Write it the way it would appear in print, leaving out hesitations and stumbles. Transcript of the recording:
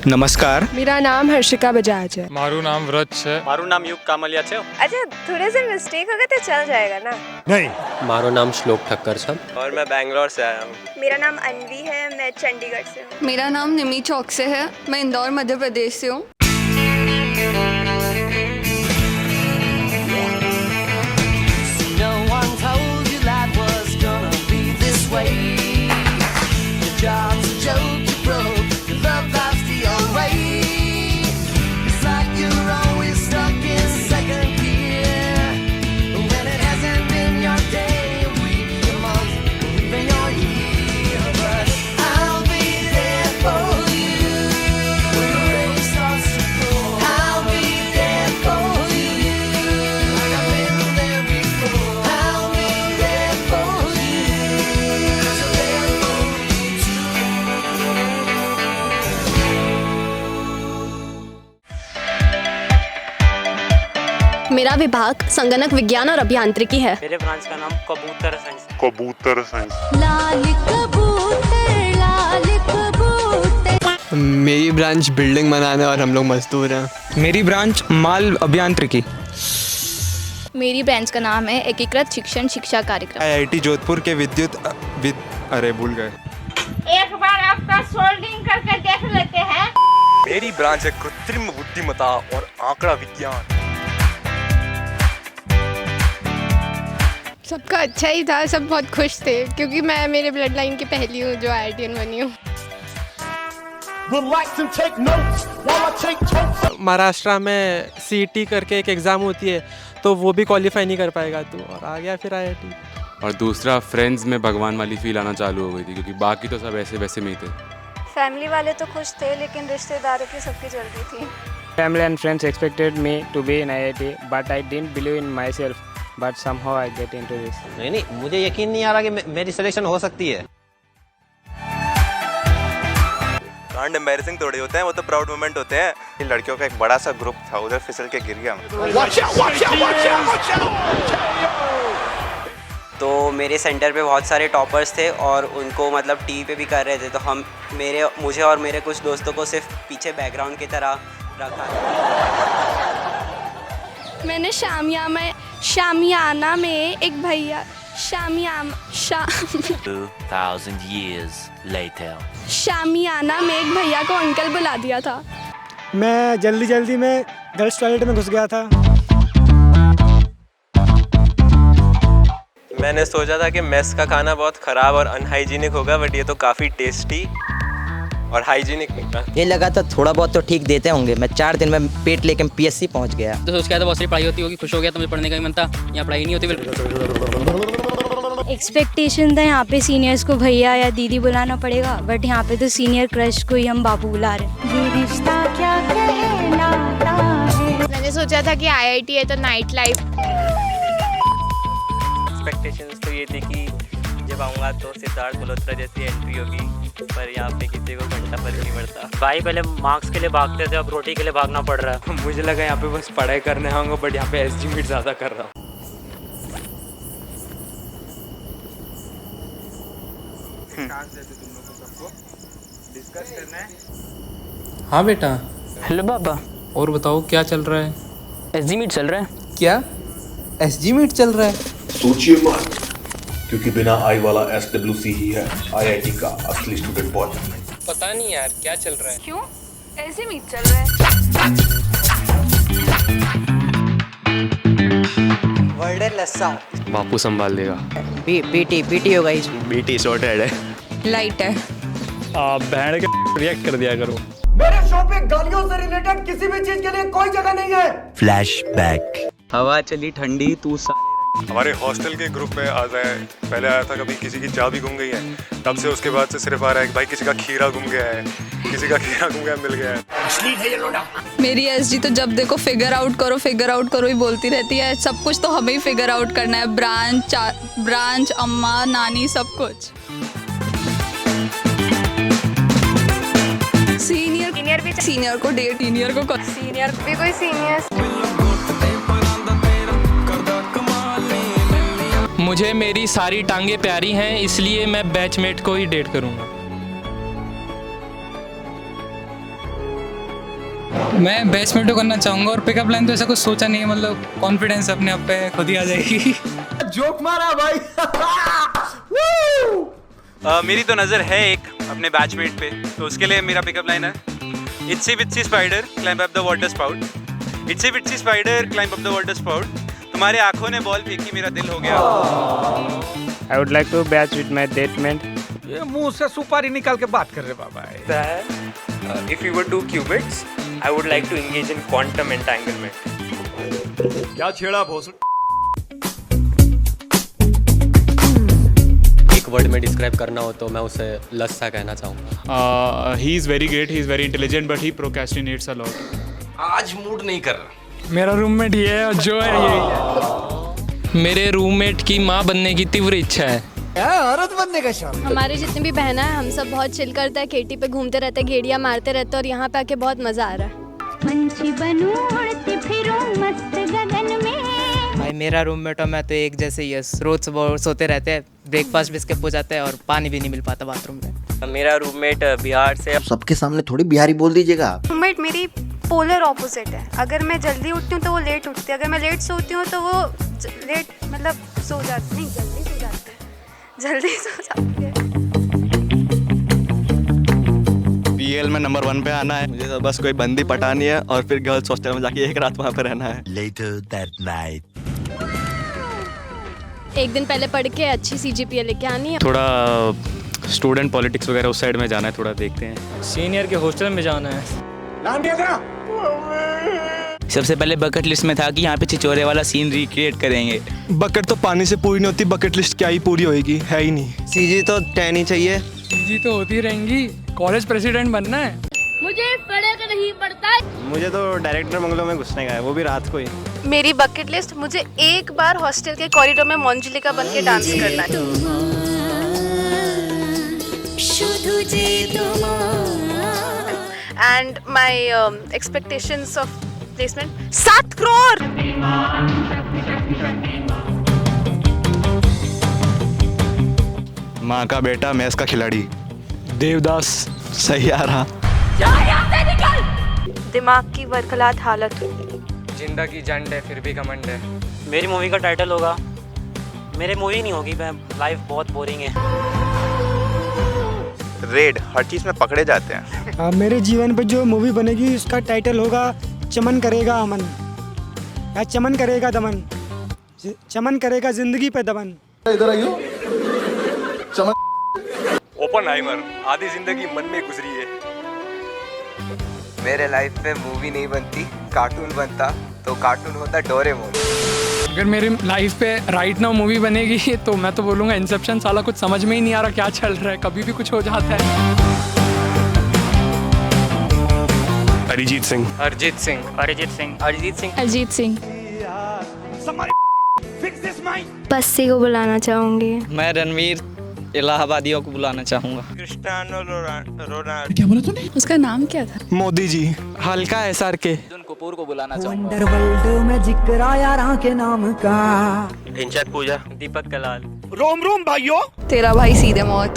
नमस्कार, मेरा नाम हर्षिका बजाज है। मारू नाम व्रत है। मारू नाम युग कामलिया है। अच्छा, थोड़े से मिस्टेक होगा तो चल जाएगा ना। नहीं। मारो नाम श्लोक ठक्कर छा और मैं बैंगलोर से आया हूँ। मेरा नाम अनवी है, मैं चंडीगढ़ से हूँ। मेरा नाम निमी चौक से है, मैं इंदौर मध्य प्रदेश से हूँ। मेरा विभाग संगणक विज्ञान और अभियांत्रिकी है। मेरे ब्रांच का नाम कबूतर साइंस। लाल कबूतर। मेरी ब्रांच बिल्डिंग बनाने और हम लोग मजदूर हैं। मेरी ब्रांच माल अभियांत्रिकी। मेरी ब्रांच का नाम है एकीकृत शिक्षण शिक्षा कार्यक्रम। IIT जोधपुर के अरे भूल गए। एक बार आपका सोल्डिंग करके देख लेते हैं। मेरी ब्रांच है कृत्रिम बुद्धिमत्ता और आंकड़ा विज्ञान। सबका अच्छा ही था, सब बहुत खुश थे क्योंकि मैं मेरे ब्लड लाइन की पहली हूँ जो IITian बनी हूँ। महाराष्ट्र में CET करके एक एग्ज़ाम होती है तो वो भी क्वालिफाई नहीं कर पाएगा तू, और आ गया फिर IIT। और दूसरा फ्रेंड्स में भगवान वाली फील आना चालू हो गई थी, क्योंकि बाकी तो सब ऐसे वैसे में ही थे। फैमिली वाले तो खुश थे, लेकिन रिश्तेदारों की सबकी चल रही थी। Family and friends expected me to be in IIT, but I didn't believe in myself. But somehow I get into this. नहीं, मुझे यकीन नहीं आ रहा कि मेरी सिलेक्शन हो सकती है। कांड एम्बैरेसिंग थोड़े होते हैं, वो तो प्राउड मोमेंट होते हैं। लड़कियों का एक बड़ा सा ग्रुप था, उधर फिसल के गिर गया। तो मेरे सेंटर पे बहुत सारे टॉपर्स थे और उनको मतलब टीवी पे भी कर रहे थे, तो मुझे और मेरे कुछ दोस्तों को सिर्फ पीछे बैकग्राउंड की तरह रखा। मैंने शामियाना में एक भैया 2000 years later शामियाना में एक भैया को अंकल बुला दिया था। मैं जल्दी में गर्ल्स टॉयलेट में घुस गया था। मैंने सोचा था कि मेस का खाना बहुत खराब और अनहाइजीनिक होगा, बट ये तो काफ़ी टेस्टी और हाइजीनिक निकला। ये लगा था थोड़ा बहुत तो ठीक देते होंगे। मैं 4 दिन में पेट लेके PSC पहुंच गया। तो सोच के बहुत सारी पढ़ाई होती होगी, खुश हो गया, तो मुझे पढ़ने का ही मन था। यहाँ पढ़ाई नहीं होती। एक्सपेक्टेशन था यहाँ पे सीनियर्स को भैया या दीदी बुलाना पड़ेगा, बट यहाँ पे तो सीनियर क्रश को ही हम बाबू बुला रहे हैं। ये रिश्ता क्या कहलाता है। मैंने सोचा था कि IIT है तो नाइट लाइफ। एक्सपेक्टेशंस तो ये थी कि जब आऊँगा तो सिद्धार्थ मल्होत्रा जैसी एंट्री होगी, पर यहाँ पे किसी को घंटा फर्क नहीं पड़ता। भाई पहले मार्क्स के लिए भागते थे, अब रोटी के लिए भागना पड़ रहा है। मुझे लगा यहाँ पे बस पढ़ाई करने आऊँगा, बट यहाँ पे SG मीट ज़्यादा कर रहा हूँ। हाँ बेटा। हेलो पापा। और बताओ क्या चल रहा है? SG मीट चल रहा है। क्या SG मीट चल रहा है? सोचिए मत, क्योंकि बिना आई वाला SWC ही है IIT का असली स्टूडेंट बॉय। पता नहीं यार क्या चल रहा है। क्यों ऐसे मीट चल रहा है? वर्ल्ड लस्सा बापू संभाल देगा। PT होगा इस BT शॉर्ट हेड है। लाइट है। आप बैंड के रिएक्ट कर दिया करो। मेरे शो पे गालियों से रिलेटेड किसी भी चीज के लिए कोई जगह नहीं है। flashback हवा चली ठंडी तू हमारे हॉस्टल के ग्रुप में आ जाए, पहले आया था कभी किसी की चाबी गुम गई है, तब से उसके बाद से सिर्फ आ रहा है कि भाई किसी का खीरा गुम गया है, किसी का खीरा गुम गया मिल गया है। मेरी SG तो जब देखो फिगर आउट करो ही बोलती रहती है। सब कुछ तो हमें ही फिगर आउट करना है, ब्रांच अम्मा नानी सब कुछ। सीनियर को डेट, सीनियर को सीनियर भी कोई सीनियर। मुझे मेरी सारी टांगे प्यारी हैं, इसलिए मैं बैचमेट को ही डेट करूंगा। मैं बेस्ट में तो करना चाहूँगा और पिकअप लाइन तो ऐसा कुछ सोचा नहीं है, मतलब कॉन्फिडेंस अपने आप पे खुद ही आ जाएगी। जोक मारा भाई। मेरी तो नज़र है एक अपने बैचमेट पे, तो उसके लिए मेरा पिकअप लाइन है, itsy bitsy spider climb up the water spout, itsy bitsy spider climb up the water spout, तुम्हारे आंखों ने बॉल फेंकी मेरा दिल हो गया। I would like to batch with my datemate. ये मुंह से सुपारी निकाल के बात कर रहे बाबा। If we were two qubits, I would like to engage in quantum entanglement. क्या छेड़ा भोसड़? एक वर्ड में डिस्क्राइब करना हो तो मैं उसे लस्सा कहना चाहूँगा। He is very great, he is very intelligent, but he procrastinates a lot. आज मूड नहीं कर रहा। मेरा रूममेट ये है और जो है यही है। मेरे रूममेट की माँ बनने की तीव्र इच्छा है। औरत बनने का शौक। हमारे जितने भी बहन है हम सब बहुत चिल करते हैं, केटी पे घूमते रहते हैं, गेड़ियाँ मारते रहते हैं और यहाँ पे आके बहुत मजा आ रहा है। पंछी बनूं उड़ती फिरूं मस्त गगन में। भाई मेरा रूममेट और मैं तो एक जैसे ही है, रोज सुबह सोते रहते हैं, ब्रेकफास्ट भी स्किप हो जाता है और पानी भी नहीं मिल पाता बाथरूम में। मेरा रूममेट बिहार से। सबके सामने थोड़ी बिहारी बोल दीजिएगा। रूममेट मेरी पोलर ऑपोजिट है। अगर मैं जल्दी उठती हूँ तो वो लेट उठती है, अगर मैं लेट सोती हूँ तो वो लेट मतलब सो जाती, नहीं जल्दी सो जाती है, जल्दी सो जाती है। बीएल में नंबर 1 पे आना है मुझे, तो बस कोई बंदी पटानी है और फिर गर्ल्स हॉस्टल में जाके एक रात वहाँ पे रहना है। Later that night. एक दिन पहले पढ़ के अच्छी CGPA लेके आनी है। थोड़ा स्टूडेंट पॉलिटिक्स वगैरह उस साइड में जाना है, थोड़ा देखते हैं। सीनियर के हॉस्टल में जाना है। सबसे पहले बकेट लिस्ट में था कि यहाँ पे चिचोरे वाला सीन रिक्रिएट करेंगे। बकेट तो पानी से पूरी नहीं होती, बकेट लिस्ट क्या ही पूरी होएगी, है ही नहीं। सीजी तो 10 ही चाहिए। सीजी तो होती रहेंगी, कॉलेज प्रेसिडेंट बनना है। मुझे फर्क नहीं पड़ता। मुझे तो डायरेक्टर बंगलों में घुसने का है, वो भी रात को ही। मेरी बकेट लिस्ट, मुझे एक बार हॉस्टल के कॉरिडोर में मंजुलिका बन के डांस करना है। And my expectations of placement 7 crore. माँ का बेटा मैच का खिलाड़ी देवदास सही आ रहा। दिमाग की बरखलात हालत। जिंदगी जंड है फिर भी घमंड है। मेरी मूवी का टाइटल होगा, मेरी मूवी नहीं होगी, मैं लाइफ बहुत बोरिंग है। रेड, हर चीज़ में पकड़े जाते हैं। मेरे जीवन पे जो मूवी बनेगी उसका टाइटल होगा चमन करेगा अमन, या चमन करेगा दमन, चमन करेगा जिंदगी पे दमन। इधर आइयो। चमन। ओपनहाइमर, आधी जिंदगी मन में गुजरी है। मेरे लाइफ में मूवी नहीं बनती, कार्टून बनता, तो कार्टून होता डोरेमोन। अगर मेरी लाइफ पे राइट नाउ मूवी बनेगी तो मैं तो बोलूँगा इंसेप्शन। साला कुछ समझ में ही नहीं आ रहा क्या चल रहा है, कभी भी कुछ हो जाता है। अरिजीत सिंह। अरिजीत सिंह। अरिजीत सिंह। अरिजीत सिंह। अरिजीत सिंह। पस्सी को बुलाना चाहूँगी। मैं रणवीर इलाहाबादियों को बुलाना चाहूँगा। Cristiano Ronaldo. क्या बोला तूने? उसका नाम क्या था? मोदी जी। हल्का SRK। कपूर को बुलाना चाहूँगा। इंचक पूजा। दीपक कलाल। रोम रोम भाइयों। तेरा भाई सीधे मौत।